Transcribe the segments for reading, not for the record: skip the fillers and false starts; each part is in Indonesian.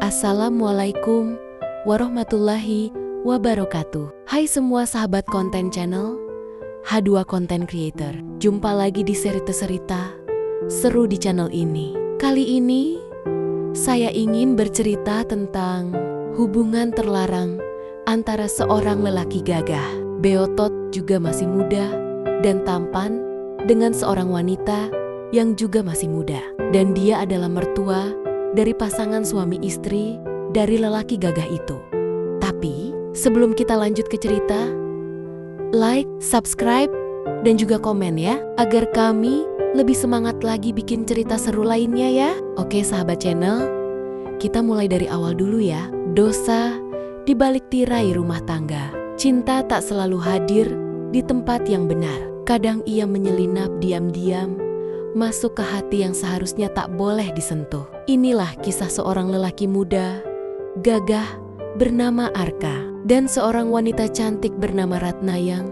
Assalamualaikum warahmatullahi wabarakatuh. Hai semua sahabat konten channel H2 Content Creator. Jumpa lagi di seri cerita seru di channel ini. Kali ini saya ingin bercerita tentang hubungan terlarang antara seorang lelaki gagah, beotot juga masih muda dan tampan dengan seorang wanita yang juga masih muda. Dan dia adalah mertua dari pasangan suami istri dari lelaki gagah itu. Tapi sebelum kita lanjut ke cerita, like, subscribe, dan juga komen ya, agar kami lebih semangat lagi bikin cerita seru lainnya ya. Oke sahabat channel, kita mulai dari awal dulu ya. Dosa di balik tirai rumah tangga. Cinta tak selalu hadir di tempat yang benar. Kadang ia menyelinap diam-diam masuk ke hati yang seharusnya tak boleh disentuh. Inilah kisah seorang lelaki muda, gagah, bernama Arka, dan seorang wanita cantik bernama Ratna yang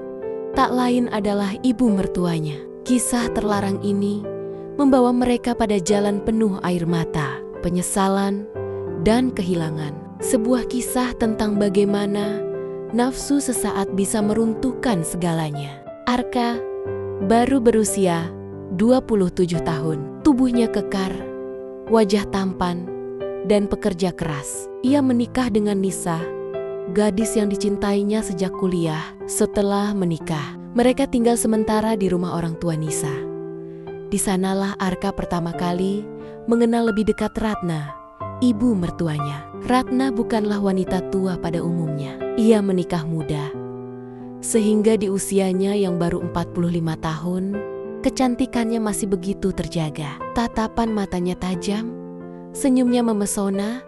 tak lain adalah ibu mertuanya. Kisah terlarang ini membawa mereka pada jalan penuh air mata, penyesalan, dan kehilangan. Sebuah kisah tentang bagaimana nafsu sesaat bisa meruntuhkan segalanya. Arka baru berusia 27 tahun, tubuhnya kekar, wajah tampan, dan pekerja keras. Ia menikah dengan Nisa, gadis yang dicintainya sejak kuliah. Setelah menikah, mereka tinggal sementara di rumah orang tua Nisa. Di sanalah Arka pertama kali mengenal lebih dekat Ratna, ibu mertuanya. Ratna bukanlah wanita tua pada umumnya. Ia menikah muda, sehingga di usianya yang baru 45 tahun, kecantikannya masih begitu terjaga. Tatapan matanya tajam, senyumnya memesona,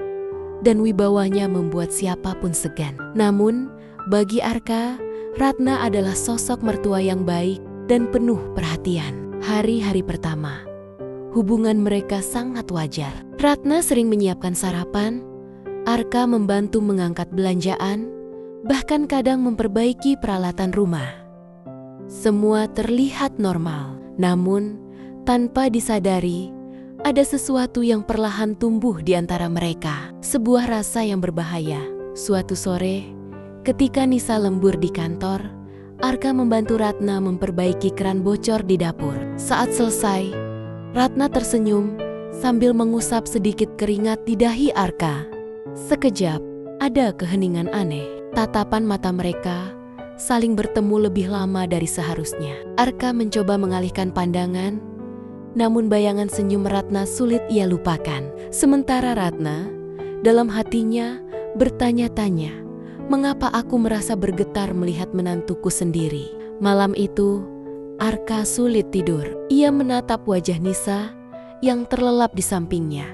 dan wibawanya membuat siapapun segan. Namun, bagi Arka, Ratna adalah sosok mertua yang baik dan penuh perhatian. Hari-hari pertama, hubungan mereka sangat wajar. Ratna sering menyiapkan sarapan, Arka membantu mengangkat belanjaan, bahkan kadang memperbaiki peralatan rumah. Semua terlihat normal. Namun, tanpa disadari, ada sesuatu yang perlahan tumbuh di antara mereka. Sebuah rasa yang berbahaya. Suatu sore, ketika Nisa lembur di kantor, Arka membantu Ratna memperbaiki keran bocor di dapur. Saat selesai, Ratna tersenyum sambil mengusap sedikit keringat di dahi Arka. Sekejap, ada keheningan aneh. Tatapan mata mereka saling bertemu lebih lama dari seharusnya. Arka mencoba mengalihkan pandangan, namun bayangan senyum Ratna sulit ia lupakan. Sementara Ratna, dalam hatinya bertanya-tanya, mengapa aku merasa bergetar melihat menantuku sendiri? Malam itu, Arka sulit tidur. Ia menatap wajah Nisa yang terlelap di sampingnya.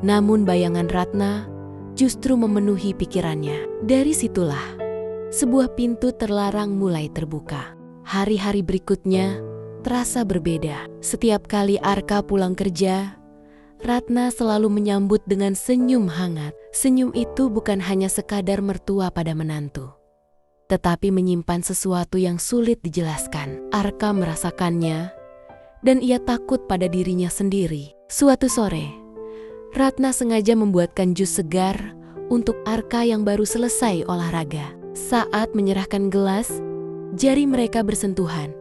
Namun bayangan Ratna justru memenuhi pikirannya. Dari situlah sebuah pintu terlarang mulai terbuka. Hari-hari berikutnya terasa berbeda. Setiap kali Arka pulang kerja, Ratna selalu menyambut dengan senyum hangat. Senyum itu bukan hanya sekadar mertua pada menantu, tetapi menyimpan sesuatu yang sulit dijelaskan. Arka merasakannya, dan ia takut pada dirinya sendiri. Suatu sore, Ratna sengaja membuatkan jus segar untuk Arka yang baru selesai olahraga. Saat menyerahkan gelas, jari mereka bersentuhan.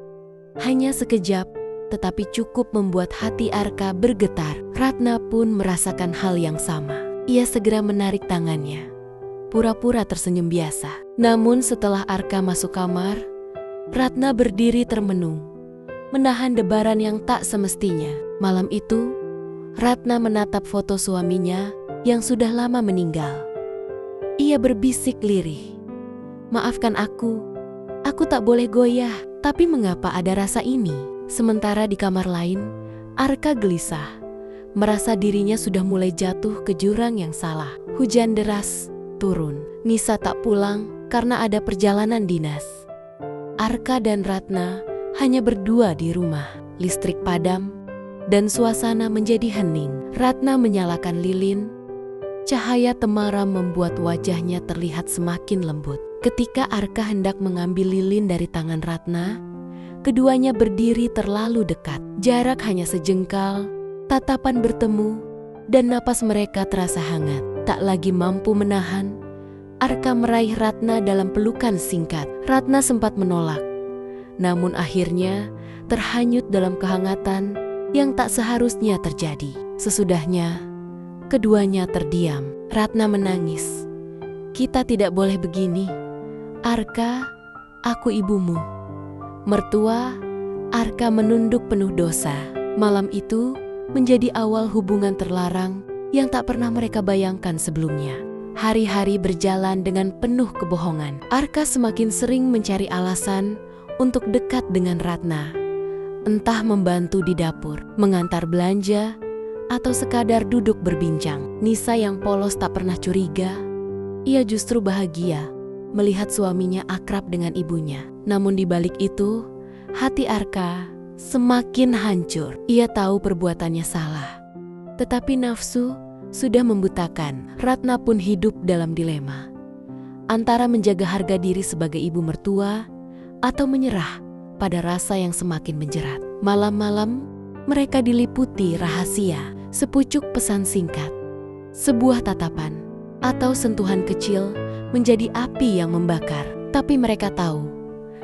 Hanya sekejap, tetapi cukup membuat hati Arka bergetar. Ratna pun merasakan hal yang sama. Ia segera menarik tangannya, pura-pura tersenyum biasa. Namun setelah Arka masuk kamar, Ratna berdiri termenung, menahan debaran yang tak semestinya. Malam itu, Ratna menatap foto suaminya yang sudah lama meninggal. Ia berbisik lirih, "Maafkan aku tak boleh goyah." Tapi mengapa ada rasa ini? Sementara di kamar lain, Arka gelisah, merasa dirinya sudah mulai jatuh ke jurang yang salah. Hujan deras turun. Nisa tak pulang karena ada perjalanan dinas. Arka dan Ratna hanya berdua di rumah. Listrik padam dan suasana menjadi hening. Ratna menyalakan lilin. Cahaya temaram membuat wajahnya terlihat semakin lembut. Ketika Arka hendak mengambil lilin dari tangan Ratna, keduanya berdiri terlalu dekat. Jarak hanya sejengkal, tatapan bertemu, dan napas mereka terasa hangat. Tak lagi mampu menahan, Arka meraih Ratna dalam pelukan singkat. Ratna sempat menolak, namun akhirnya terhanyut dalam kehangatan yang tak seharusnya terjadi. Sesudahnya, keduanya terdiam. Ratna menangis. "Kita tidak boleh begini. Arka, aku ibumu." Mertua, Arka menunduk penuh dosa. Malam itu menjadi awal hubungan terlarang yang tak pernah mereka bayangkan sebelumnya. Hari-hari berjalan dengan penuh kebohongan. Arka semakin sering mencari alasan untuk dekat dengan Ratna. Entah membantu di dapur, mengantar belanja, atau sekadar duduk berbincang. Nisa yang polos tak pernah curiga. Ia justru bahagia melihat suaminya akrab dengan ibunya. Namun di balik itu, hati Arka semakin hancur. Ia tahu perbuatannya salah, tetapi nafsu sudah membutakan. Ratna pun hidup dalam dilema antara menjaga harga diri sebagai ibu mertua atau menyerah pada rasa yang semakin menjerat. Malam-malam mereka diliputi rahasia, sepucuk pesan singkat, sebuah tatapan, atau sentuhan kecil menjadi api yang membakar. Tapi mereka tahu,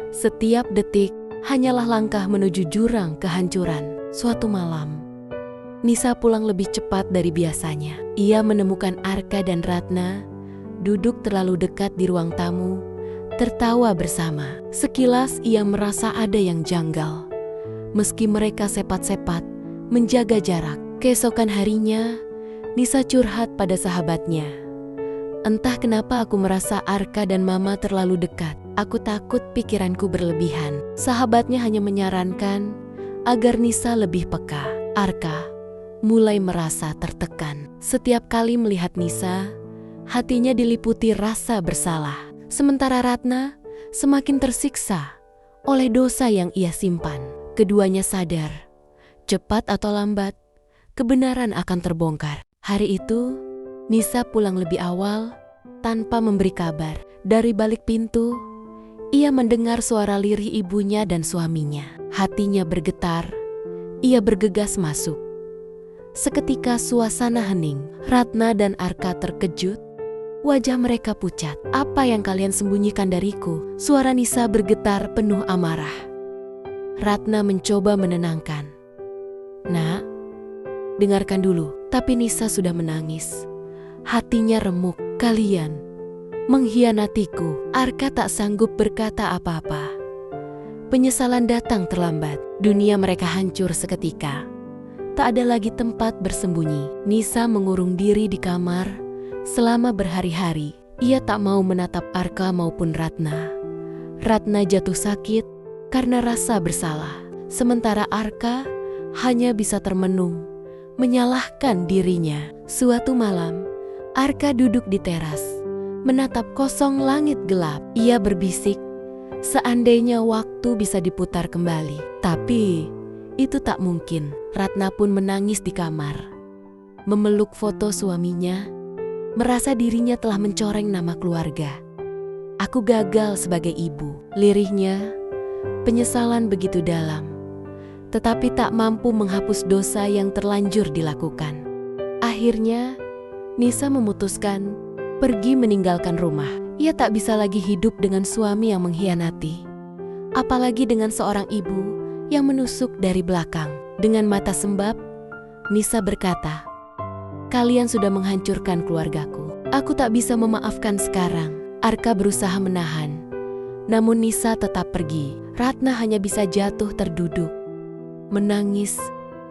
setiap detik hanyalah langkah menuju jurang kehancuran. Suatu malam, Nisa pulang lebih cepat dari biasanya. Ia menemukan Arka dan Ratna duduk terlalu dekat di ruang tamu, tertawa bersama. Sekilas ia merasa ada yang janggal, meski mereka sepat-sepat menjaga jarak. Keesokan harinya, Nisa curhat pada sahabatnya. "Entah kenapa aku merasa Arka dan Mama terlalu dekat. Aku takut pikiranku berlebihan." Sahabatnya hanya menyarankan agar Nisa lebih peka. Arka mulai merasa tertekan. Setiap kali melihat Nisa, hatinya diliputi rasa bersalah. Sementara Ratna semakin tersiksa oleh dosa yang ia simpan. Keduanya sadar, cepat atau lambat, kebenaran akan terbongkar. Hari itu, Nisa pulang lebih awal tanpa memberi kabar. Dari balik pintu, ia mendengar suara lirih ibunya dan suaminya. Hatinya bergetar, ia bergegas masuk. Seketika suasana hening. Ratna dan Arka terkejut. Wajah mereka pucat. "Apa yang kalian sembunyikan dariku?" Suara Nisa bergetar penuh amarah. Ratna mencoba menenangkan. "Nak, dengarkan dulu." Tapi Nisa sudah menangis. Hatinya remuk. "Kalian mengkhianatiku." Arka tak sanggup berkata apa-apa. Penyesalan datang terlambat. Dunia mereka hancur seketika. Tak ada lagi tempat bersembunyi. Nisa mengurung diri di kamar selama berhari-hari. Ia tak mau menatap Arka maupun Ratna. Ratna jatuh sakit karena rasa bersalah. Sementara Arka hanya bisa termenung, menyalahkan dirinya. Suatu malam, Arka duduk di teras, menatap kosong langit gelap. Ia berbisik, seandainya waktu bisa diputar kembali. Tapi itu tak mungkin. Ratna pun menangis di kamar, memeluk foto suaminya, merasa dirinya telah mencoreng nama keluarga. "Aku gagal sebagai ibu," lirihnya. Penyesalan begitu dalam, tetapi tak mampu menghapus dosa yang terlanjur dilakukan. Akhirnya, Nisa memutuskan pergi meninggalkan rumah. Ia tak bisa lagi hidup dengan suami yang mengkhianati, apalagi dengan seorang ibu yang menusuk dari belakang. Dengan mata sembab, Nisa berkata, "Kalian sudah menghancurkan keluargaku. Aku tak bisa memaafkan sekarang." Arka berusaha menahan, namun Nisa tetap pergi. Ratna hanya bisa jatuh terduduk, menangis,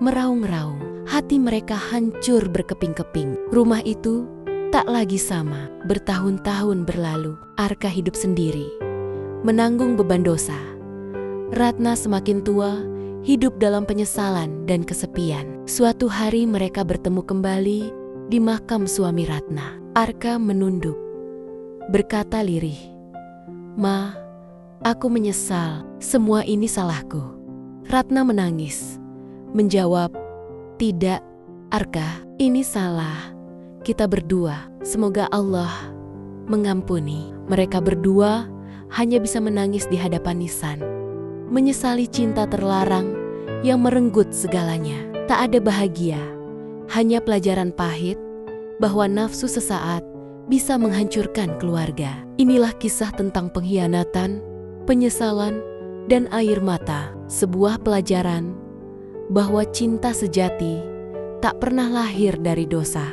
meraung-raung. Hati mereka hancur berkeping-keping. Rumah itu tak lagi sama. Bertahun-tahun berlalu, Arka hidup sendiri, menanggung beban dosa. Ratna semakin tua, hidup dalam penyesalan dan kesepian. Suatu hari mereka bertemu kembali di makam suami Ratna. Arka menunduk, berkata lirih, "Ma, aku menyesal. Semua ini salahku." Ratna menangis, menjawab, "Tidak, Arka, ini salah kita berdua. Semoga Allah mengampuni." Mereka berdua hanya bisa menangis di hadapan nisan, menyesali cinta terlarang yang merenggut segalanya. Tak ada bahagia, hanya pelajaran pahit bahwa nafsu sesaat bisa menghancurkan keluarga. Inilah kisah tentang pengkhianatan, penyesalan, dan air mata. Sebuah pelajaran bahwa cinta sejati tak pernah lahir dari dosa.